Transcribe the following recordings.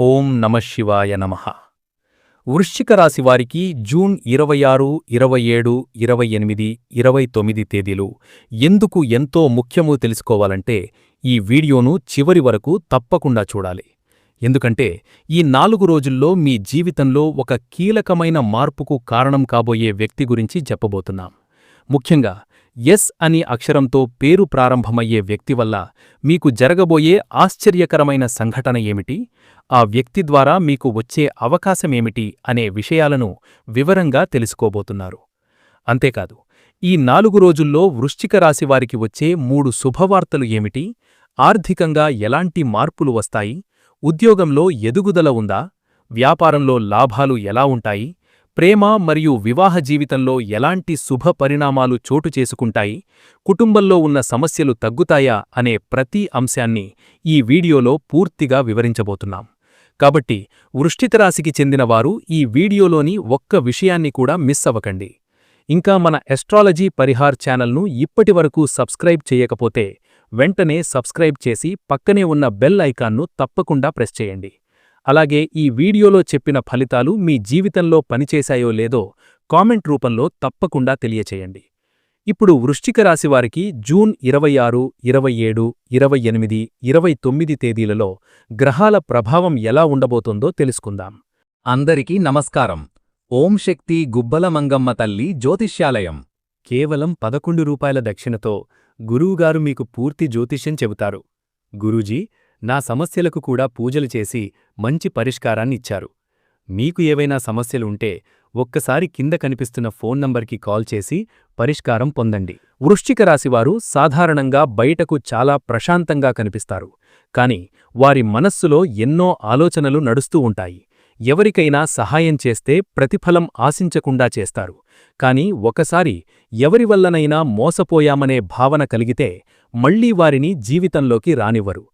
ఓం నమః శివాయ నమః. వృశ్చిక రాశి వారికి జూన్ 26, 27, 28, 29 తేదీలు ఎందుకు ఎంతో ముఖ్యమో తెలుసుకోవాలంటే ఈ వీడియోను చివరి వరకు తప్పకుండా చూడాలి. ఎందుకంటే ఈ 4 రోజుల్లో మీ జీవితంలో ఒక కీలకమైన మార్పుకు కారణం కాబోయే వ్యక్తి గురించి చెప్పబోతున్నాం. ముఖ్యంగా ఎస్ అని అక్షరంతో పేరు ప్రారంభమయ్యే వ్యక్తి వల్ల మీకు జరగబోయే ఆశ్చర్యకరమైన సంఘటన ఏమిటి, ఆ వ్యక్తి ద్వారా మీకు వచ్చే అవకాశమేమిటి అనే విషయాలను వివరంగా తెలుసుకోబోతున్నారు. అంతేకాదు, ఈ 4 రోజుల్లో వృశ్చిక రాశి వారికి వచ్చే 3 శుభవార్తలు ఏమిటి, ఆర్థికంగా ఎలాంటి మార్పులు వస్తాయి, ఉద్యోగంలో ఎదుగుదల ఉందా, వ్యాపారంలో లాభాలు ఎలా ఉంటాయి, ప్రేమ మరియు వివాహ జీవితంలో ఎలాంటి శుభ పరిణామాలు చోటు చేసుకుంటాయి, కుటుంబంలో ఉన్న సమస్యలు తగ్గుతాయా అనే ప్రతి అంశాన్ని ఈ వీడియోలో పూర్తిగా వివరించబోతున్నాం. కాబట్టి వృశ్చిక రాశికి చెందినవారు ఈ వీడియోలోని ఒక్క విషయాన్ని కూడా మిస్ అవ్వకండి. ఇంకా మన ఎస్ట్రాలజీ పరిహార్ ఛానల్ను ఇప్పటివరకు సబ్స్క్రైబ్ చేయకపోతే వెంటనే సబ్స్క్రైబ్ చేసి పక్కనే ఉన్న బెల్ ఐకాన్ను తప్పకుండా ప్రెస్ చేయండి. అలాగే ఈ వీడియోలో చెప్పిన ఫలితాలు మీ జీవితంలో పనిచేశాయో లేదో కామెంట్ రూపంలో తప్పకుండా తెలియచేయండి. ఇప్పుడు వృశ్చిక రాశివారికి జూన్ 26, 27, 28, 29 తేదీలలో గ్రహాల ప్రభావం ఎలా ఉండబోతోందో తెలుసుకుందాం. అందరికీ నమస్కారం. ఓం శక్తి గుబ్బల మంగమ్మ తల్లి జ్యోతిష్యాలయం. కేవలం 11 రూపాయల దక్షిణతో గురువుగారు మీకు పూర్తి జ్యోతిష్యం చెబుతారు. గురూజీ, నా సమస్యలకు కూడా పూజలు చేసి మంచి పరిష్కారాన్నిచ్చారు. మీకు ఏవైనా సమస్యలుంటే ఒక్కసారి కింద కనిపిస్తున్న ఫోన్ నంబర్కి కాల్ చేసి పరిష్కారం పొందండి. వృశ్చిక రాశివారు సాధారణంగా బయటకు చాలా ప్రశాంతంగా కనిపిస్తారు. కాని వారి మనస్సులో ఎన్నో ఆలోచనలు నడుస్తూ ఉంటాయి. ఎవరికైనా సహాయం చేస్తే ప్రతిఫలం ఆశించకుండా చేస్తారు. కాని ఒకసారి ఎవరివల్లనైనా మోసపోయామనే భావన కలిగితే మళ్లీ వారిని జీవితంలోకి రానివ్వరు.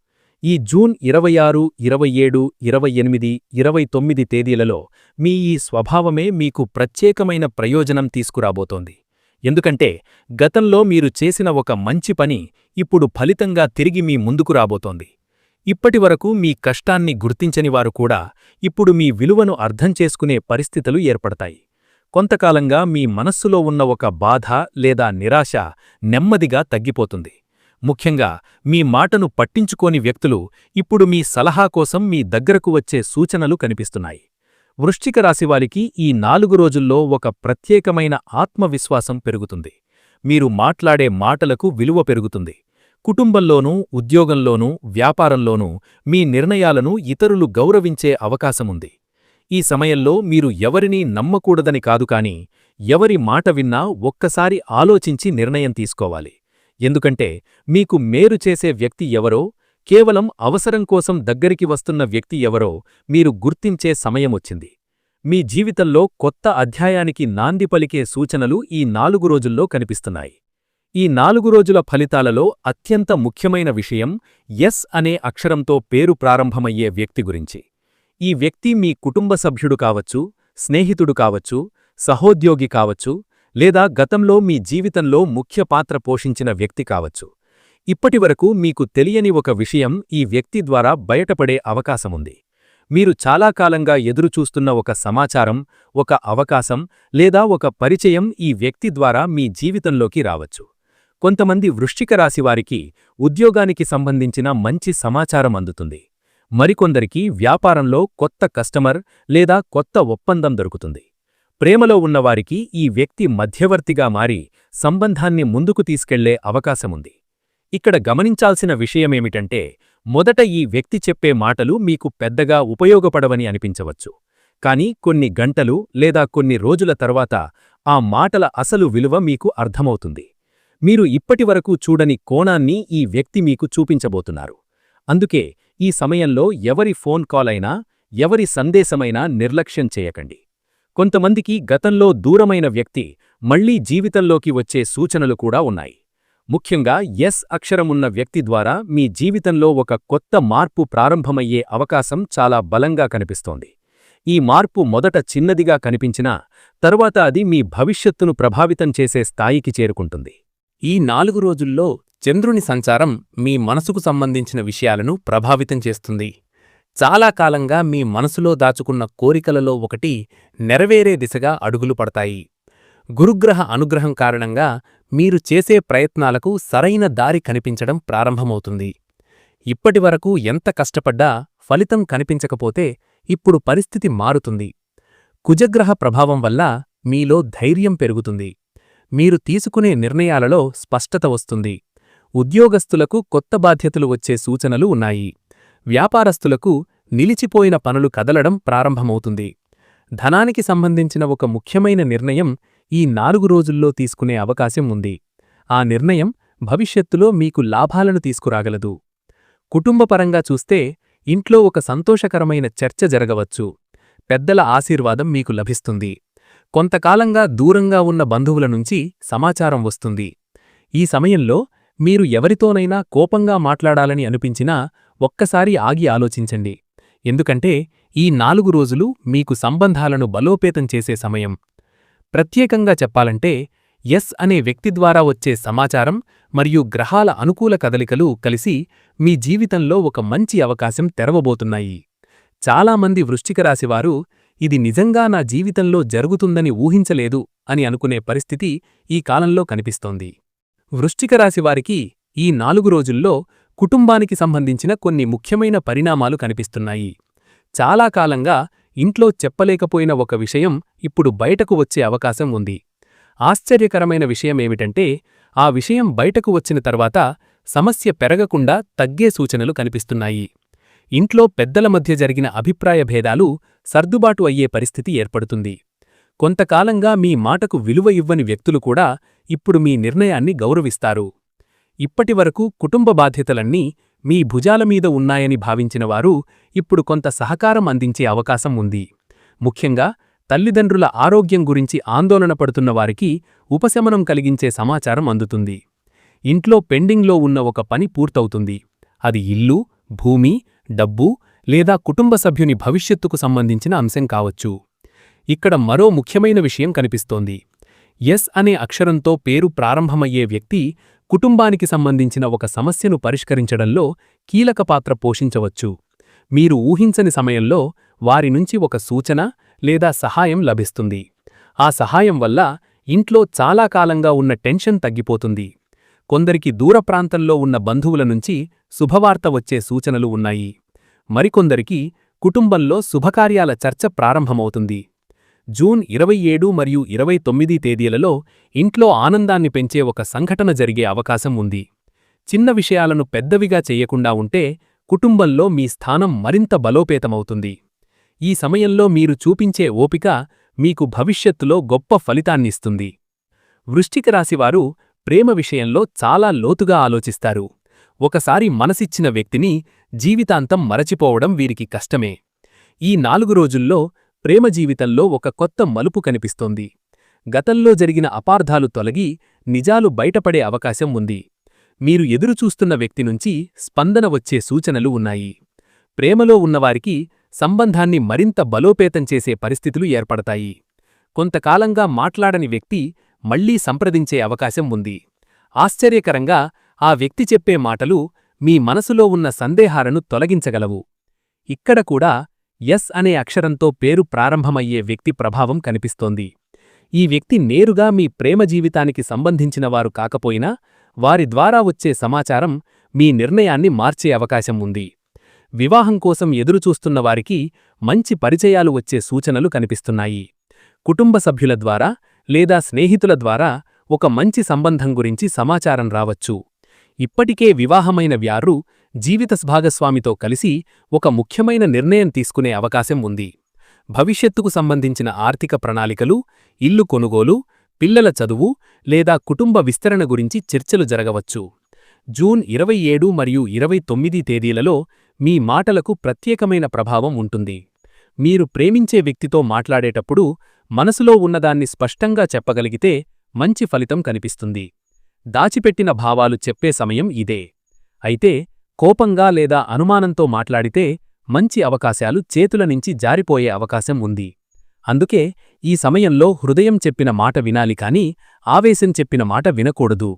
ఈ జూన్ 26, 27, 28, 29 తేదీలలో మీ ఈ స్వభావమే మీకు ప్రత్యేకమైన ప్రయోజనం తీసుకురాబోతోంది. ఎందుకంటే గతంలో మీరు చేసిన ఒక మంచి పని ఇప్పుడు ఫలితంగా తిరిగి మీ ముందుకు రాబోతోంది. ఇప్పటివరకు మీ కష్టాన్ని గుర్తించనివారు కూడా ఇప్పుడు మీ విలువను అర్థం చేసుకునే పరిస్థితులు ఏర్పడతాయి. కొంతకాలంగా మీ మనస్సులో ఉన్న ఒక బాధ లేదా నిరాశ నెమ్మదిగా తగ్గిపోతుంది. ముఖ్యంగా మీ మాటను పట్టించుకోని వ్యక్తులు ఇప్పుడు మీ సలహా కోసం మీ దగ్గరకు వచ్చే సూచనలు కనిపిస్తున్నాయి. వృశ్చిక రాశివారికి ఈ 4 రోజుల్లో ఒక ప్రత్యేకమైన ఆత్మవిశ్వాసం పెరుగుతుంది. మీరు మాట్లాడే మాటలకు విలువ పెరుగుతుంది. కుటుంబంలోనూ, ఉద్యోగంలోనూ, వ్యాపారంలోనూ మీ నిర్ణయాలను ఇతరులు గౌరవించే అవకాశముంది. ఈ సమయంలో మీరు ఎవరినీ నమ్మకూడదని కాదు కాని ఎవరి మాట విన్నా ఒక్కసారి ఆలోచించి నిర్ణయం తీసుకోవాలి. ఎందుకంటే మీకు మేలు చేసే వ్యక్తి ఎవరో, కేవలం అవసరం కోసం దగ్గరికి వస్తున్న వ్యక్తి ఎవరో మీరు గుర్తించే సమయమొచ్చింది. మీ జీవితంలో కొత్త అధ్యాయానికి నాంది పలికే సూచనలు ఈ 4 రోజుల్లో కనిపిస్తున్నాయి. ఈ 4 రోజుల ఫలితాలలో అత్యంత ముఖ్యమైన విషయం ఎస్ అనే అక్షరంతో పేరు ప్రారంభమయ్యే వ్యక్తి గురించి. ఈ వ్యక్తి మీ కుటుంబ సభ్యుడు కావచ్చు, స్నేహితుడు కావచ్చు, సహోద్యోగి కావచ్చు, లేదా గతంలో మీ జీవితంలో ముఖ్య పాత్ర పోషించిన వ్యక్తి కావచ్చు. ఇప్పటివరకు మీకు తెలియని ఒక విషయం ఈ వ్యక్తి ద్వారా బయటపడే అవకాశముంది. మీరు చాలా కాలంగా ఎదురుచూస్తున్న ఒక సమాచారం, ఒక అవకాశం లేదా ఒక పరిచయం ఈ వ్యక్తి ద్వారా మీ జీవితంలోకి రావచ్చు. కొంతమంది వృశ్చిక రాశివారికి ఉద్యోగానికి సంబంధించిన మంచి సమాచారం అందుతుంది. మరికొందరికి వ్యాపారంలో కొత్త కస్టమర్ లేదా కొత్త ఒప్పందం దొరుకుతుంది. ప్రేమలో ఉన్నవారికి ఈ వ్యక్తి మధ్యవర్తిగా మారి సంబంధాన్ని ముందుకు తీసుకెళ్లే అవకాశముంది. ఇక్కడ గమనించాల్సిన విషయమేమిటంటే, మొదట ఈ వ్యక్తి చెప్పే మాటలు మీకు పెద్దగా ఉపయోగపడవని అనిపించవచ్చు. కాని కొన్ని గంటలు లేదా కొన్ని రోజుల తర్వాత ఆ మాటల అసలు విలువ మీకు అర్థమవుతుంది. మీరు ఇప్పటివరకు చూడని కోణాన్ని ఈ వ్యక్తి మీకు చూపించబోతున్నారు. అందుకే ఈ సమయంలో ఎవరి ఫోన్ కాల్ అయినా, ఎవరి సందేశమైనా నిర్లక్ష్యం చేయకండి. కొంతమందికి గతంలో దూరమైన వ్యక్తి మళ్లీ జీవితంలోకి వచ్చే సూచనలు కూడా ఉన్నాయి. ముఖ్యంగా ఎస్ అక్షరమున్న వ్యక్తి ద్వారా మీ జీవితంలో ఒక కొత్త మార్పు ప్రారంభమయ్యే అవకాశం చాలా బలంగా కనిపిస్తోంది. ఈ మార్పు మొదట చిన్నదిగా కనిపించినా తరువాత అది మీ భవిష్యత్తును ప్రభావితం చేసే స్థాయికి చేరుకుంటుంది. ఈ 4 రోజుల్లో చంద్రుని సంచారం మీ మనసుకు సంబంధించిన విషయాలను ప్రభావితం చేస్తుంది. చాలా కాలంగా మీ మనసులో దాచుకున్న కోరికలలో ఒకటి నెరవేరే దిశగా అడుగులు పడతాయి. గురుగ్రహ అనుగ్రహం కారణంగా మీరు చేసే ప్రయత్నాలకు సరైన దారి కనిపించడం ప్రారంభమవుతుంది. ఇప్పటివరకు ఎంత కష్టపడ్డా ఫలితం కనిపించకపోతే ఇప్పుడు పరిస్థితి మారుతుంది. కుజగ్రహ ప్రభావం వల్ల మీలో ధైర్యం పెరుగుతుంది. మీరు తీసుకునే నిర్ణయాలలో స్పష్టత వస్తుంది. ఉద్యోగస్తులకు కొత్త బాధ్యతలు వచ్చే సూచనలు ఉన్నాయి. వ్యాపారస్తులకు నిలిచిపోయిన పనులు కదలడం ప్రారంభమవుతుంది. ధనానికి సంబంధించిన ఒక ముఖ్యమైన నిర్ణయం ఈ 4 రోజుల్లో తీసుకునే అవకాశం ఉంది. ఆ నిర్ణయం భవిష్యత్తులో మీకు లాభాలను తీసుకురాగలదు. కుటుంబపరంగా చూస్తే ఇంట్లో ఒక సంతోషకరమైన చర్చ జరగవచ్చు. పెద్దల ఆశీర్వాదం మీకు లభిస్తుంది. కొంతకాలంగా దూరంగా ఉన్న బంధువుల నుంచి సమాచారం వస్తుంది. ఈ సమయంలో మీరు ఎవరితోనైనా కోపంగా మాట్లాడాలని అనిపించినా ఒక్కసారి ఆగి ఆలోచించండి. ఎందుకంటే ఈ 4 రోజులు మీకు సంబంధాలను బలోపేతం చేసే సమయం. ప్రత్యేకంగా చెప్పాలంటే ఎస్ అనే వ్యక్తి ద్వారా వచ్చే సమాచారం మరియు గ్రహాల అనుకూల కదలికలు కలిసి మీ జీవితంలో ఒక మంచి అవకాశం తెరవబోతున్నాయి. చాలామంది వృశ్చిక రాశివారు ఇది నిజంగా నా జీవితంలో జరుగుతుందని ఊహించలేదు అని అనుకునే పరిస్థితి ఈ కాలంలో కనిపిస్తోంది. వృశ్చిక రాశివారికి ఈ 4 రోజుల్లో కుటుంబానికి సంబంధించిన కొన్ని ముఖ్యమైన పరిణామాలు కనిపిస్తున్నాయి. చాలా కాలంగా ఇంట్లో చెప్పలేకపోయిన ఒక విషయం ఇప్పుడు బయటకు వచ్చే అవకాశం ఉంది. ఆశ్చర్యకరమైన విషయమేమిటంటే ఆ విషయం బయటకు వచ్చిన తర్వాత సమస్య పెరగకుండా తగ్గే సూచనలు కనిపిస్తున్నాయి. ఇంట్లో పెద్దల మధ్య జరిగిన అభిప్రాయ భేదాలు సర్దుబాటు అయ్యే పరిస్థితి ఏర్పడుతుంది. కొంతకాలంగా మీ మాటకు విలువ ఇవ్వని వ్యక్తులు కూడా ఇప్పుడు మీ నిర్ణయాన్ని గౌరవిస్తారు. ఇప్పటివరకు కుటుంబ బాధ్యతలన్నీ మీ భుజాలమీద ఉన్నాయని భావించినవారు ఇప్పుడు కొంత సహకారం అందించే అవకాశం ఉంది. ముఖ్యంగా తల్లిదండ్రుల ఆరోగ్యం గురించి ఆందోళన పడుతున్నవారికి ఉపశమనం కలిగించే సమాచారం అందుతుంది. ఇంట్లో పెండింగ్లో ఉన్న ఒక పని పూర్తవుతుంది. అది ఇల్లు, భూమి, డబ్బు లేదా కుటుంబ సభ్యుని భవిష్యత్తుకు సంబంధించిన అంశం కావచ్చు. ఇక్కడ మరో ముఖ్యమైన విషయం కనిపిస్తోంది. ఎస్ అనే అక్షరంతో పేరు ప్రారంభమయ్యే వ్యక్తి కుటుంబానికి సంబంధించిన ఒక సమస్యను పరిష్కరించడంలో కీలక పాత్ర పోషించవచ్చు. మీరు ఊహించని సమయంలో వారి నుంచి ఒక సూచన లేదా సహాయం లభిస్తుంది. ఆ సహాయం వల్ల ఇంట్లో చాలా కాలంగా ఉన్న టెన్షన్ తగ్గిపోతుంది. కొందరికి దూర ప్రాంతంలో ఉన్న బంధువుల నుంచి శుభవార్త వచ్చే సూచనలు ఉన్నాయి. మరికొందరికి కుటుంబంలో శుభకార్యాల చర్చ ప్రారంభమవుతుంది. జూన్ 27 మరియు 29 తేదీలలో ఇంట్లో ఆనందాన్ని పెంచే ఒక సంఘటన జరిగే అవకాశం ఉంది. చిన్న విషయాలను పెద్దవిగా చెయ్యకుండా ఉంటే కుటుంబంలో మీ స్థానం మరింత బలోపేతమవుతుంది. ఈ సమయంలో మీరు చూపించే ఓపిక మీకు భవిష్యత్తులో గొప్ప ఫలితాన్నిస్తుంది. వృశ్చిక రాశివారు ప్రేమ విషయంలో చాలా లోతుగా ఆలోచిస్తారు. ఒకసారి మనసిచ్చిన వ్యక్తిని జీవితాంతం మరచిపోవడం వీరికి కష్టమే. ఈ 4 రోజుల్లో ప్రేమ జీవితంలో ఒక కొత్త మలుపు కనిపిస్తోంది. గతంలో జరిగిన అపార్థాలు తొలగి నిజాలు బయటపడే అవకాశం ఉంది. మీరు ఎదురుచూస్తున్న వ్యక్తి నుంచి స్పందన వచ్చే సూచనలు ఉన్నాయి. ప్రేమలో ఉన్నవారికి సంబంధాన్ని మరింత బలోపేతం చేసే పరిస్థితులు ఏర్పడతాయి. కొంతకాలంగా మాట్లాడని వ్యక్తి మళ్లీ సంప్రదించే అవకాశం ఉంది. ఆశ్చర్యకరంగా ఆ వ్యక్తి చెప్పే మాటలు మీ మనసులో ఉన్న సందేహాలను తొలగించగలవు. ఇక్కడ కూడా ఎస్ అనే అక్షరంతో పేరు ప్రారంభమయ్యే వ్యక్తి ప్రభావం కనిపిస్తోంది. ఈ వ్యక్తి నేరుగా మీ ప్రేమ జీవితానికి సంబంధించినవారు కాకపోయినా వారి ద్వారా వచ్చే సమాచారం మీ నిర్ణయాన్ని మార్చే అవకాశం ఉంది. వివాహం కోసం ఎదురుచూస్తున్నవారికి మంచి పరిచయాలు వచ్చే సూచనలు కనిపిస్తున్నాయి. కుటుంబ సభ్యుల ద్వారా లేదా స్నేహితుల ద్వారా ఒక మంచి సంబంధం గురించి సమాచారం రావచ్చు. ఇప్పటికే వివాహమైన వ్యారు జీవిత భాగస్వామితో కలిసి ఒక ముఖ్యమైన నిర్ణయం తీసుకునే అవకాశం ఉంది. భవిష్యత్తుకు సంబంధించిన ఆర్థిక ప్రణాళికలు, ఇల్లు కొనుగోలు, పిల్లల చదువు లేదా కుటుంబ విస్తరణ గురించి చర్చలు జరగవచ్చు. జూన్ 27 మరియు 29 తేదీలలో మీ మాటలకు ప్రత్యేకమైన ప్రభావం ఉంటుంది. మీరు ప్రేమించే వ్యక్తితో మాట్లాడేటప్పుడు మనసులో ఉన్నదాన్ని స్పష్టంగా చెప్పగలిగితే మంచి ఫలితం కనిపిస్తుంది. దాచిపెట్టిన భావాలు చెప్పే సమయం ఇదే. అయితే కోపంగా లేదా అనుమానంతో మాట్లాడితే మంచి అవకాశాలు చేతుల నుంచి జారిపోయే అవకాశం ఉంది. అందుకే ఈ సమయంలో హృదయం చెప్పిన మాట వినాలి కానీ ఆవేశం చెప్పిన మాట వినకూడదు.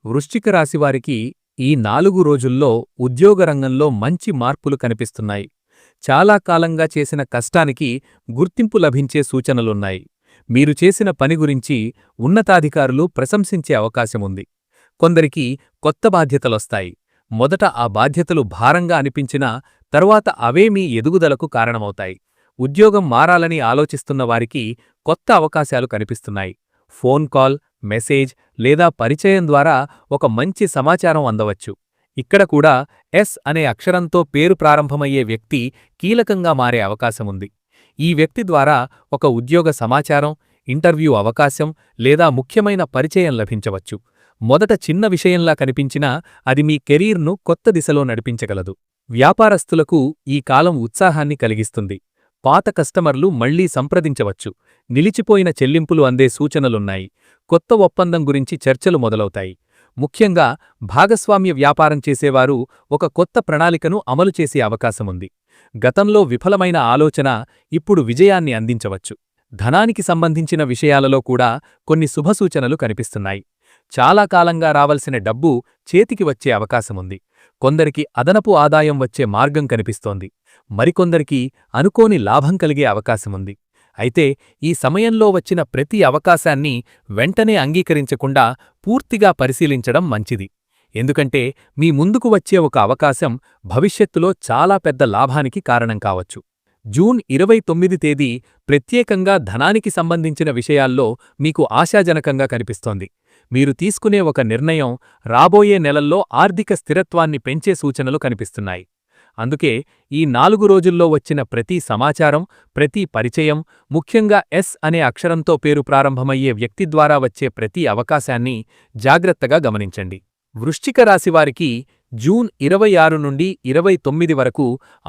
వృశ్చిక రాశివారికి ఈ 4 రోజుల్లో ఉద్యోగరంగంలో మంచి మార్పులు కనిపిస్తున్నాయి. చాలా కాలంగా చేసిన కష్టానికి గుర్తింపు లభించే సూచనలున్నాయి. మీరు చేసిన పని గురించి ఉన్నతాధికారులు ప్రశంసించే అవకాశముంది. కొందరికి కొత్త బాధ్యతలొస్తాయి. మొదట ఆ బాధ్యతలు భారంగా అనిపించినా తరువాత అవే మీ ఎదుగుదలకు కారణమవుతాయి. ఉద్యోగం మారాలని ఆలోచిస్తున్న వారికి కొత్త అవకాశాలు కనిపిస్తున్నాయి. ఫోన్ కాల్, మెసేజ్ లేదా పరిచయం ద్వారా ఒక మంచి సమాచారం అందవచ్చు. ఇక్కడ కూడా ఎస్ అనే అక్షరంతో పేరు ప్రారంభమయ్యే వ్యక్తి కీలకంగా మారే అవకాశముంది. ఈ వ్యక్తి ద్వారా ఒక ఉద్యోగ సమాచారం, ఇంటర్వ్యూ అవకాశం లేదా ముఖ్యమైన పరిచయం లభించవచ్చు. మొదట చిన్న విషయంలా కనిపించినా అది మీ కెరీర్ను కొత్త దిశలో నడిపించగలదు. వ్యాపారస్తులకు ఈ కాలం ఉత్సాహాన్ని కలిగిస్తుంది. పాత కస్టమర్లు మళ్లీ సంప్రదించవచ్చు. నిలిచిపోయిన చెల్లింపులు అందే సూచనలున్నాయి. కొత్త ఒప్పందం గురించి చర్చలు మొదలవుతాయి. ముఖ్యంగా భాగస్వామ్య వ్యాపారం చేసేవారు ఒక కొత్త ప్రణాళికను అమలు చేసే అవకాశముంది. గతంలో విఫలమైన ఆలోచన ఇప్పుడు విజయాన్ని అందించవచ్చు. ధనానికి సంబంధించిన విషయాలలో కూడా కొన్ని శుభసూచనలు కనిపిస్తున్నాయి. చాలా కాలంగా రావలసిన డబ్బు చేతికి వచ్చే అవకాశముంది. కొందరికి అదనపు ఆదాయం వచ్చే మార్గం కనిపిస్తోంది. మరికొందరికి అనుకోని లాభం కలిగే అవకాశముంది. అయితే ఈ సమయంలో వచ్చిన ప్రతి అవకాశాన్ని వెంటనే అంగీకరించకుండా పూర్తిగా పరిశీలించడం మంచిది. ఎందుకంటే మీ ముందుకు వచ్చే ఒక అవకాశం భవిష్యత్తులో చాలా పెద్ద లాభానికి కారణం కావచ్చు. జూన్ 29 తేదీ ప్రత్యేకంగా ధనానికి సంబంధించిన విషయాల్లో మీకు ఆశాజనకంగా కనిపిస్తోంది. మీరు తీసుకునే ఒక నిర్ణయం రాబోయే నెలల్లో ఆర్థిక స్థిరత్వాన్ని పెంచే సూచనలు కనిపిస్తున్నాయి. అందుకే ఈ 4 రోజుల్లో వచ్చిన ప్రతి సమాచారం, ప్రతి పరిచయం, ముఖ్యంగా ఎస్ అనే అక్షరంతో పేరు ప్రారంభమయ్యే వ్యక్తి ద్వారా వచ్చే ప్రతి అవకాశాన్ని జాగ్రత్తగా గమనించండి. వృశ్చిక రాశివారికి జూన్ 26 నుండి 29 వరకు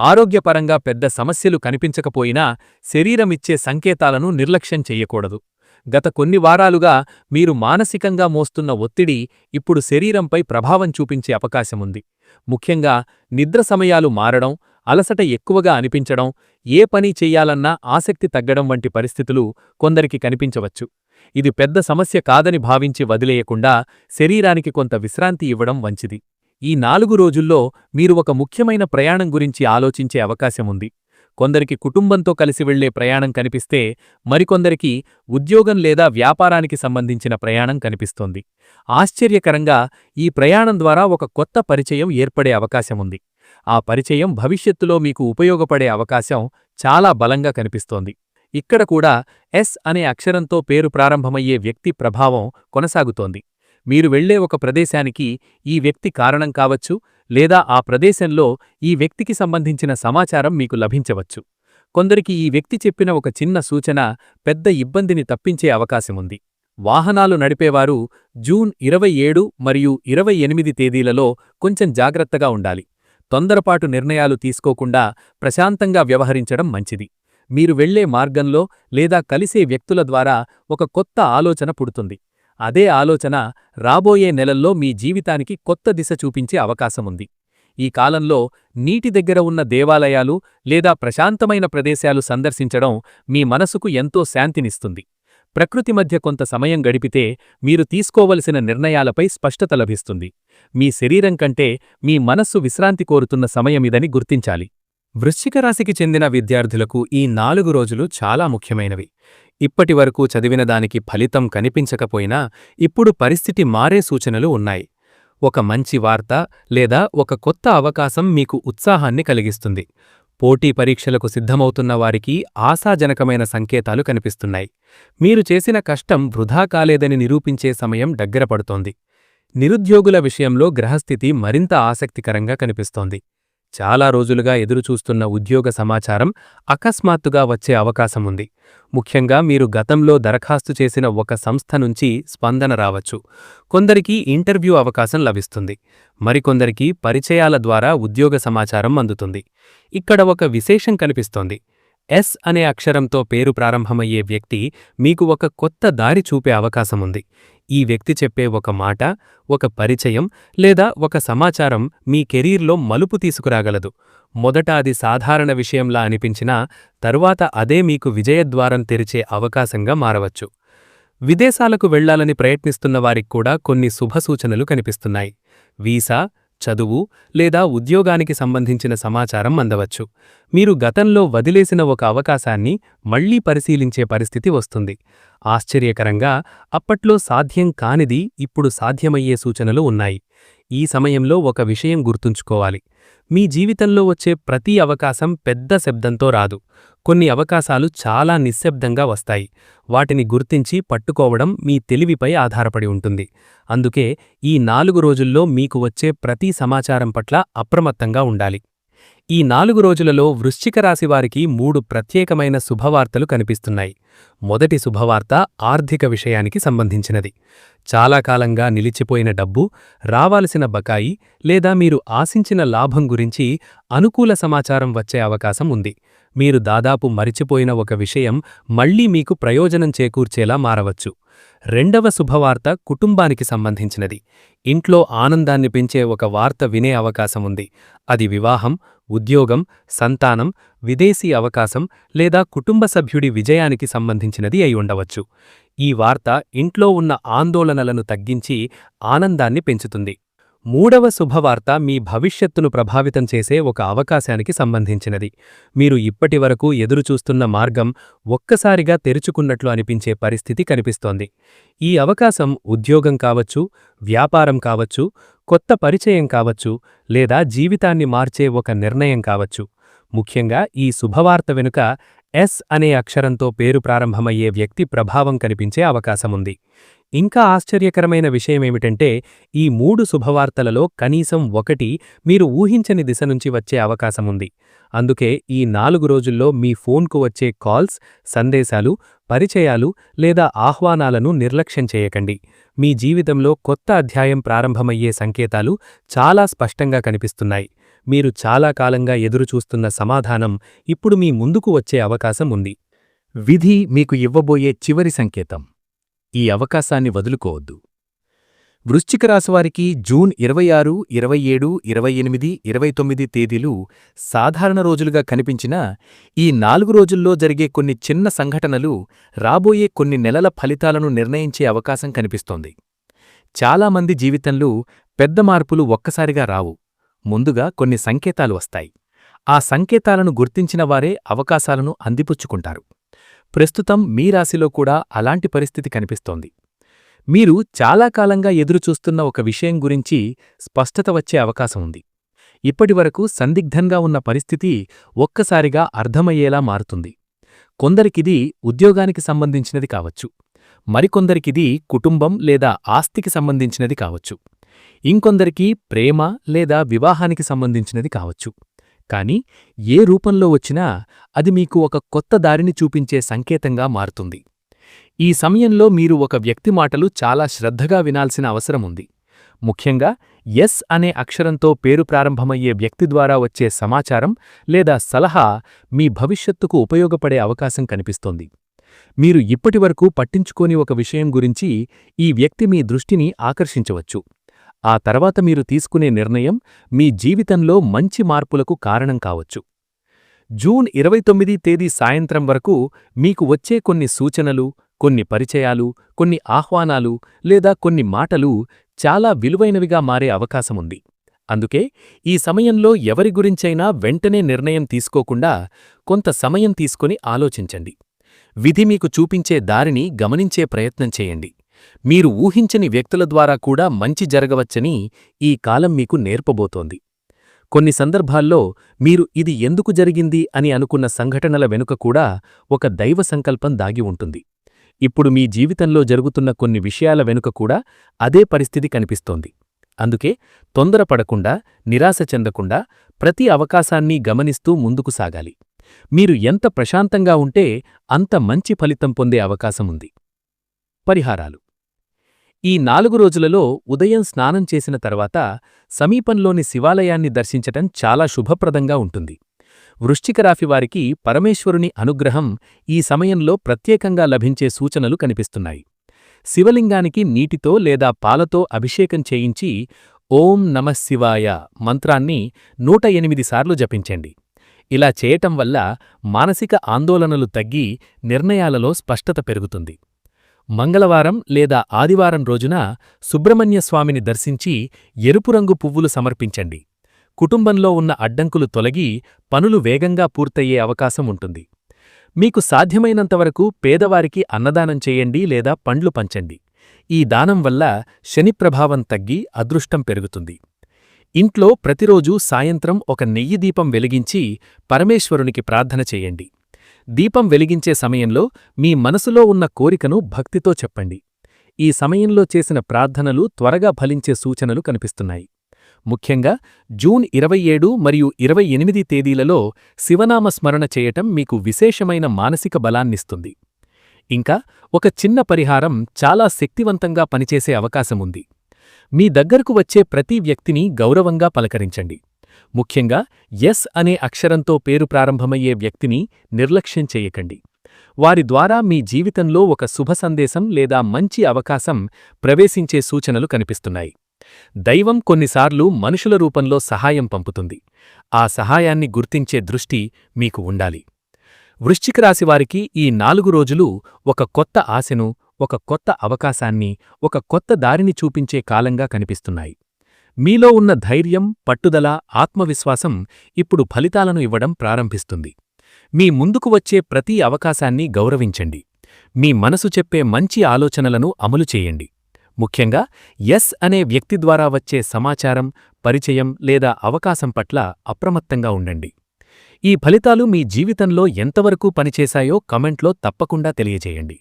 ఆరోగ్యపరంగా పెద్ద సమస్యలు కనిపించకపోయినా శరీరమిచ్చే సంకేతాలను నిర్లక్ష్యం చెయ్యకూడదు. గత కొన్ని వారాలుగా మీరు మానసికంగా మోస్తున్న ఒత్తిడి ఇప్పుడు శరీరంపై ప్రభావం చూపించే అవకాశముంది. ముఖ్యంగా నిద్ర సమయాలు మారడం, అలసట ఎక్కువగా అనిపించడం, ఏ పని చెయ్యాలన్నా ఆసక్తి తగ్గడం వంటి పరిస్థితులు కొందరికి కనిపించవచ్చు. ఇది పెద్ద సమస్య కాదని భావించి వదిలేయకుండా శరీరానికి కొంత విశ్రాంతి ఇవ్వడం మంచిది. ఈ 4 రోజుల్లో మీరు ఒక ముఖ్యమైన ప్రయాణం గురించి ఆలోచించే అవకాశముంది. కొందరికి కుటుంబంతో కలిసి వెళ్లే ప్రయాణం కనిపిస్తే మరికొందరికి ఉద్యోగం లేదా వ్యాపారానికి సంబంధించిన ప్రయాణం కనిపిస్తోంది. ఆశ్చర్యకరంగా ఈ ప్రయాణం ద్వారా ఒక కొత్త పరిచయం ఏర్పడే అవకాశముంది. ఆ పరిచయం భవిష్యత్తులో మీకు ఉపయోగపడే అవకాశం చాలా బలంగా కనిపిస్తోంది. ఇక్కడ కూడా ఎస్ అనే అక్షరంతో పేరు ప్రారంభమయ్యే వ్యక్తి ప్రభావం కొనసాగుతోంది. మీరు వెళ్లే ఒక ప్రదేశానికి ఈ వ్యక్తి కారణం కావచ్చు, లేదా ఆ ప్రదేశంలో ఈ వ్యక్తికి సంబంధించిన సమాచారం మీకు లభించవచ్చు. కొందరికి ఈ వ్యక్తి చెప్పిన ఒక చిన్న సూచన పెద్ద ఇబ్బందిని తప్పించే అవకాశముంది. వాహనాలు నడిపేవారు జూన్ 27 మరియు 28 తేదీలలో కొంచెం జాగ్రత్తగా ఉండాలి. తొందరపాటు నిర్ణయాలు తీసుకోకుండా ప్రశాంతంగా వ్యవహరించడం మంచిది. మీరు వెళ్లే మార్గంలో లేదా కలిసే వ్యక్తుల ద్వారా ఒక కొత్త ఆలోచన పుడుతుంది. అదే ఆలోచన రాబోయే నెలల్లో మీ జీవితానికి కొత్త దిశ చూపించే అవకాశముంది. ఈ కాలంలో నీటి దగ్గర ఉన్న దేవాలయాలు లేదా ప్రశాంతమైన ప్రదేశాలు సందర్శించడం మీ మనసుకు ఎంతో శాంతినిస్తుంది. ప్రకృతి మధ్య కొంత సమయం గడిపితే మీరు తీసుకోవలసిన నిర్ణయాలపై స్పష్టత లభిస్తుంది. మీ శరీరం కంటే మీ మనస్సు విశ్రాంతి కోరుతున్న సమయమిదని గుర్తించాలి. వృశ్చిక రాశికి చెందిన విద్యార్థులకు ఈ 4 రోజులు చాలా ముఖ్యమైనవి. ఇప్పటివరకు చదివిన దానికి ఫలితం కనిపించకపోయినా ఇప్పుడు పరిస్థితి మారే సూచనలు ఉన్నాయి. ఒక మంచి వార్త లేదా ఒక కొత్త అవకాశం మీకు ఉత్సాహాన్ని కలిగిస్తుంది. పోటీ పరీక్షలకు సిద్ధమవుతున్న వారికి ఆశాజనకమైన సంకేతాలు కనిపిస్తున్నాయి. మీరు చేసిన కష్టం వృధా కాలేదని నిరూపించే సమయం దగ్గరపడుతోంది. నిరుద్యోగుల విషయంలో గ్రహస్థితి మరింత ఆసక్తికరంగా కనిపిస్తోంది. చాలా రోజులుగా ఎదురుచూస్తున్న ఉద్యోగ సమాచారం అకస్మాత్తుగా వచ్చే అవకాశముంది. ముఖ్యంగా మీరు గతంలో దరఖాస్తు చేసిన ఒక సంస్థ నుంచి స్పందన రావచ్చు. కొందరికి ఇంటర్వ్యూ అవకాశం లభిస్తుంది. మరికొందరికి పరిచయాల ద్వారా ఉద్యోగ సమాచారం అందుతుంది. ఇక్కడ ఒక విశేషం కనిపిస్తోంది. ఎస్ అనే అక్షరంతో పేరు ప్రారంభమయ్యే వ్యక్తి మీకు ఒక కొత్త దారి చూపే అవకాశముంది. ఈ వ్యక్తి చెప్పే ఒక మాట, ఒక పరిచయం లేదా ఒక సమాచారం మీ కెరీర్లో మలుపు తీసుకురాగలదు. మొదట అది సాధారణ విషయంలా అనిపించినా తరువాత అదే మీకు విజయద్వారం తెరిచే అవకాశంగా మారవచ్చు. విదేశాలకు వెళ్లాలని ప్రయత్నిస్తున్న వారికి కూడా కొన్ని శుభసూచనలు కనిపిస్తున్నాయి. వీసా, చదువు లేదా ఉద్యోగానికి సంబంధించిన సమాచారం అందవచ్చు. మీరు గతంలో వదిలేసిన ఒక అవకాశాన్ని మళ్లీ పరిశీలించే పరిస్థితి వస్తుంది. ఆశ్చర్యకరంగా అప్పట్లో సాధ్యం కానిది ఇప్పుడు సాధ్యమయ్యే సూచనలు ఉన్నాయి. ఈ సమయంలో ఒక విషయం గుర్తుంచుకోవాలి. మీ జీవితంలో వచ్చే ప్రతి అవకాశం పెద్ద శబ్దంతో రాదు. కొన్ని అవకాశాలు చాలా నిశ్శబ్దంగా వస్తాయి. వాటిని గుర్తించి పట్టుకోవడం మీ తెలివిపై ఆధారపడి ఉంటుంది. అందుకే ఈ 4 రోజుల్లో మీకు వచ్చే ప్రతి సమాచారం పట్ల అప్రమత్తంగా ఉండాలి. ఈ 4 రోజులలో వృశ్చిక రాశివారికి 3 ప్రత్యేకమైన శుభవార్తలు కనిపిస్తున్నాయి. మొదటి శుభవార్త ఆర్థిక విషయానికి సంబంధించినది. చాలా కాలంగా నిలిచిపోయిన డబ్బు, రావాల్సిన బకాయి లేదా మీరు ఆశించిన లాభం గురించి అనుకూల సమాచారం వచ్చే అవకాశం ఉంది. మీరు దాదాపు మరిచిపోయిన ఒక విషయం మళ్లీ మీకు ప్రయోజనం చేకూర్చేలా మారవచ్చు. రెండవ శుభవార్త కుటుంబానికి సంబంధించినది. ఇంట్లో ఆనందాన్ని పెంచే ఒక వార్త వినే అవకాశముంది. అది వివాహం, ఉద్యోగం, సంతానం, విదేశీ అవకాశం లేదా కుటుంబ సభ్యుడి విజయానికి సంబంధించినది అయి ఉండవచ్చు. ఈ వార్త ఇంట్లో ఉన్న ఆందోళనలను తగ్గించి ఆనందాన్ని పెంచుతుంది. మూడవ శుభవార్త మీ భవిష్యత్తును ప్రభావితం చేసే ఒక అవకాశానికి సంబంధించినది. మీరు ఇప్పటివరకు ఎదురుచూస్తున్న మార్గం ఒక్కసారిగా తెరుచుకున్నట్లు అనిపించే పరిస్థితి కనిపిస్తోంది. ఈ అవకాశం ఉద్యోగం కావచ్చు, వ్యాపారం కావచ్చు, కొత్త పరిచయం కావచ్చు, లేదా జీవితాన్ని మార్చే ఒక నిర్ణయం కావచ్చు. ముఖ్యంగా ఈ శుభవార్త వెనుక ఎస్ అనే అక్షరంతో పేరు ప్రారంభమయ్యే వ్యక్తి ప్రభావం కనిపించే అవకాశముంది. ఇంకా ఆశ్చర్యకరమైన విషయమేమిటంటే ఈ 3 శుభవార్తలలో కనీసం ఒకటి మీరు ఊహించని దిశ నుంచి వచ్చే అవకాశముంది. అందుకే ఈ 4 రోజుల్లో మీ ఫోన్కు వచ్చే కాల్స్, సందేశాలు, పరిచయాలు లేదా ఆహ్వానాలను నిర్లక్ష్యం చేయకండి. మీ జీవితంలో కొత్త అధ్యాయం ప్రారంభమయ్యే సంకేతాలు చాలా స్పష్టంగా కనిపిస్తున్నాయి. మీరు చాలా కాలంగా ఎదురుచూస్తున్న సమాధానం ఇప్పుడు మీ ముందుకు వచ్చే అవకాశం ఉంది. విధి మీకు ఇవ్వబోయే చివరి సంకేతం. ఈ అవకాశాన్ని వదులుకోవద్దు. వృశ్చిక రాశివారికి జూన్ 26, 27, 28, 29 తేదీలు సాధారణ రోజులుగా కనిపించినా ఈ 4 రోజుల్లో జరిగే కొన్ని చిన్న సంఘటనలు రాబోయే కొన్ని నెలల ఫలితాలను నిర్ణయించే అవకాశం కనిపిస్తోంది. చాలామంది జీవితంలో పెద్ద మార్పులు ఒక్కసారిగా రావు. ముందుగా కొన్ని సంకేతాలు వస్తాయి. ఆ సంకేతాలను గుర్తించిన వారే అవకాశాలను అందిపుచ్చుకుంటారు. ప్రస్తుతం మీ రాశిలో కూడా అలాంటి పరిస్థితి కనిపిస్తోంది. మీరు చాలా కాలంగా ఎదురుచూస్తున్న ఒక విషయం గురించి స్పష్టత వచ్చే అవకాశం ఉంది. ఇప్పటివరకు సందిగ్ధంగా ఉన్న పరిస్థితి ఒక్కసారిగా అర్థమయ్యేలా మారుతుంది. కొందరికిది ఉద్యోగానికి సంబంధించినది కావచ్చు. మరికొందరికిది కుటుంబం లేదా ఆస్తికి సంబంధించినది కావచ్చు. ఇంకొందరికి ప్రేమ లేదా వివాహానికి సంబంధించినది కావచ్చు. కాని ఏ రూపంలో వచ్చినా అది మీకు ఒక కొత్త దారిని చూపించే సంకేతంగా మారుతుంది. ఈ సమయంలో మీరు ఒక వ్యక్తి మాటలు చాలా శ్రద్ధగా వినాల్సిన అవసరముంది. ముఖ్యంగా ఎస్ అనే అక్షరంతో పేరు ప్రారంభమయ్యే వ్యక్తి ద్వారా వచ్చే సమాచారం లేదా సలహా మీ భవిష్యత్తుకు ఉపయోగపడే అవకాశం కనిపిస్తోంది. మీరు ఇప్పటివరకు పట్టించుకోని ఒక విషయం గురించి ఈ వ్యక్తి మీ దృష్టిని ఆకర్షించవచ్చు. ఆ తర్వాత మీరు తీసుకునే నిర్ణయం మీ జీవితంలో మంచి మార్పులకు కారణం కావచ్చు. జూన్ 29 తేదీ సాయంత్రం వరకు మీకు వచ్చే కొన్ని సూచనలు, కొన్ని పరిచయాలు, కొన్ని ఆహ్వానాలు లేదా కొన్ని మాటలు చాలా విలువైనవిగా మారే అవకాశముంది. అందుకే ఈ సమయంలో ఎవరి గురించైనా వెంటనే నిర్ణయం తీసుకోకుండా కొంత సమయం తీసుకొని ఆలోచించండి. విధి మీకు చూపించే దారిని గమనించే ప్రయత్నం చేయండి. మీరు ఊహించని వ్యక్తుల ద్వారా కూడా మంచి జరగవచ్చని ఈ కాలం మీకు నేర్పబోతోంది. కొన్ని సందర్భాల్లో మీరు ఇది ఎందుకు జరిగింది అని అనుకున్న సంఘటనల వెనుక కూడా ఒక దైవ సంకల్పం దాగి ఉంటుంది. ఇప్పుడు మీ జీవితంలో జరుగుతున్న కొన్ని విషయాల వెనుక కూడా అదే పరిస్థితి కనిపిస్తోంది. అందుకే తొందరపడకుండా, నిరాశ చెందకుండా ప్రతి అవకాశాన్ని గమనిస్తూ ముందుకు సాగాలి. మీరు ఎంత ప్రశాంతంగా ఉంటే అంత మంచి ఫలితం పొందే అవకాశముంది. పరిహారాలు. ఈ 4 రోజులలో ఉదయం స్నానం చేసిన తర్వాత సమీపంలోని శివాలయాన్ని దర్శించటం చాలా శుభప్రదంగా ఉంటుంది. వృశ్చిక రాశివారికి పరమేశ్వరుని అనుగ్రహం ఈ సమయంలో ప్రత్యేకంగా లభించే సూచనలు కనిపిస్తున్నాయి. శివలింగానికి నీటితో లేదా పాలతో అభిషేకం చేయించి ఓం నమః శివాయ మంత్రాన్ని 108 సార్లు జపించండి. ఇలా చేయటం వల్ల మానసిక ఆందోళనలు తగ్గి నిర్ణయాలలో స్పష్టత పెరుగుతుంది. మంగళవారం లేదా ఆదివారం రోజున సుబ్రహ్మణ్య స్వామిని దర్శించి ఎరుపు రంగు పువ్వులు సమర్పించండి. కుటుంబంలో ఉన్న అడ్డంకులు తొలగి పనులు వేగంగా పూర్తయ్యే అవకాశం ఉంటుంది. మీకు సాధ్యమైనంతవరకు పేదవారికి అన్నదానం చేయండి లేదా పండ్లు పంచండి. ఈ దానం వల్ల శని ప్రభావం తగ్గి అదృష్టం పెరుగుతుంది. ఇంట్లో ప్రతిరోజూ సాయంత్రం ఒక నెయ్యి దీపం వెలిగించి పరమేశ్వరునికి ప్రార్థన చేయండి. దీపం వెలిగించే సమయంలో మీ మనసులో ఉన్న కోరికను భక్తితో చెప్పండి. ఈ సమయంలో చేసిన ప్రార్థనలు త్వరగా ఫలించే సూచనలు కనిపిస్తున్నాయి. ముఖ్యంగా జూన్ 27 మరియు 28 తేదీలలో శివనామ స్మరణ చేయటం మీకు విశేషమైన మానసిక బలాన్నిస్తుంది. ఇంకా ఒక చిన్న పరిహారం చాలా శక్తివంతంగా పనిచేసే అవకాశముంది. మీ దగ్గరకు వచ్చే ప్రతి వ్యక్తిని గౌరవంగా పలకరించండి. ముఖ్యంగా ఎస్ అనే అక్షరంతో పేరు ప్రారంభమయ్యే వ్యక్తిని నిర్లక్ష్యం చేయకండి. వారి ద్వారా మీ జీవితంలో ఒక శుభ సందేశం లేదా మంచి అవకాశం ప్రవేశించే సూచనలు కనిపిస్తున్నాయి. దైవం కొన్నిసార్లు మనుషుల రూపంలో సహాయం పంపుతుంది. ఆ సహాయాన్ని గుర్తించే దృష్టి మీకు ఉండాలి. వృశ్చిక రాశివారికి ఈ 4 రోజులు ఒక కొత్త ఆశను, ఒక కొత్త అవకాశాన్ని, ఒక కొత్త దారిని చూపించే కాలంగా కనిపిస్తున్నాయి. మీలో ఉన్న ధైర్యం, పట్టుదల, ఆత్మవిశ్వాసం ఇప్పుడు ఫలితాలను ఇవ్వడం ప్రారంభిస్తుంది. మీ ముందుకు వచ్చే ప్రతి అవకాశాన్ని గౌరవించండి. మీ మనసు చెప్పే మంచి ఆలోచనలను అమలు చేయండి. ముఖ్యంగా ఎస్ అనే వ్యక్తి ద్వారా వచ్చే సమాచారం, పరిచయం లేదా అవకాశం పట్ల అప్రమత్తంగా ఉండండి. ఈ ఫలితాలు మీ జీవితంలో ఎంతవరకు పనిచేశాయో కమెంట్లో తప్పకుండా తెలియజేయండి.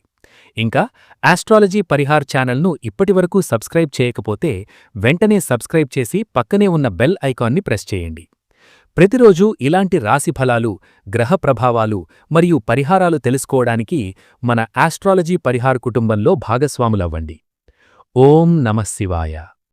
ఇంకా ఆస్ట్రాలజీ పరిహార్ ఛానల్ను ఇప్పటివరకు సబ్స్క్రైబ్ చేయకపోతే వెంటనే సబ్స్క్రైబ్ చేసి పక్కనే ఉన్న బెల్ ఐకాన్ని ప్రెస్ చేయండి. ప్రతిరోజూ ఇలాంటి రాశి ఫలాలు, గ్రహ ప్రభావాలు మరియు పరిహారాలు తెలుసుకోవడానికి మన ఆస్ట్రాలజీ పరిహార్ కుటుంబంలో భాగస్వాములవ్వండి. ఓం నమః శివాయ.